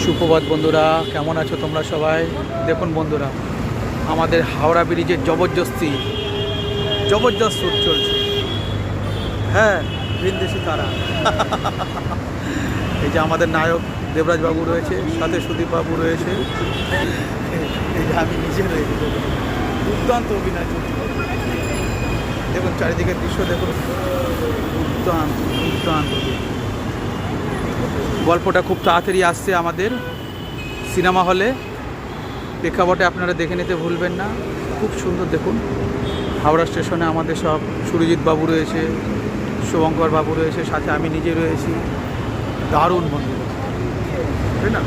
সুপ্রভাত বন্ধুরা, কেমন আছো তোমরা সবাই? দেখুন বন্ধুরা, আমাদের হাওড়া ব্রিজের জবরদস্ত শ্যুট চলছে। হ্যাঁ, ভিনদেশি কারা। এই যে আমাদের নায়ক দেবরাজ বাবু রয়েছে, সাথে সুদীপ বাবু রয়েছে, এই যে আমি নিজে রয়েছি। দুর্দান্ত অভিনয় চলছে। দেখুন চারিদিকের দৃশ্য দেখুন, দুর্দান্ত দুর্দান্ত। গল্পটা খুব তাড়াতাড়ি আসছে আমাদের সিনেমা হলে, প্রেক্ষাপটে আপনারা দেখে নিতে ভুলবেন না। খুব সুন্দর। দেখুন হাওড়া স্টেশনে আমাদের সব সুরজিৎ বাবু রয়েছে, শুভঙ্কর বাবু রয়েছে, সাথে আমি নিজে রয়েছি। দারুণ বন্ধু, তাই না?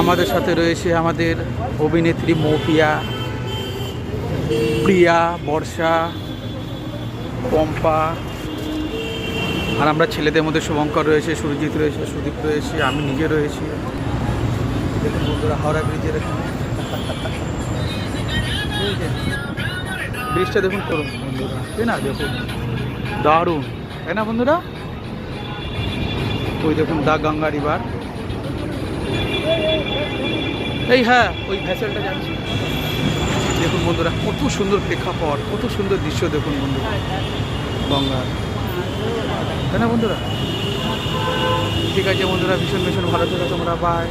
আমাদের সাথে রয়েছে আমাদের অভিনেত্রী মৌপিয়া, প্রিয়া, বর্ষা, পম্পা, আর আমরা ছেলেদের মধ্যে শুভঙ্কর রয়েছে, সুরজিৎ রয়েছে, সুদীপ রয়েছে, আমি নিজে রয়েছি। দেখুন বন্ধুরা হাওড়া ব্রিজের ব্রিজটা দেখুন করুন বন্ধুরা, তাই না? দেখুন দারুণ, তাই না বন্ধুরা? ওই দেখুন দা গঙ্গা রিভার, এই হ্যাঁ ওই ভ্যাসেলটা যাচ্ছে। দেখুন বন্ধুরা কত সুন্দর প্রেক্ষাপট, কত সুন্দর দৃশ্য। দেখুন বন্ধুরা গঙ্গা, তাই না বন্ধুরা? ঠিক আছে বন্ধুরা, ভীষণ ভীষণ ভালো থেকো তোমরা, বাই।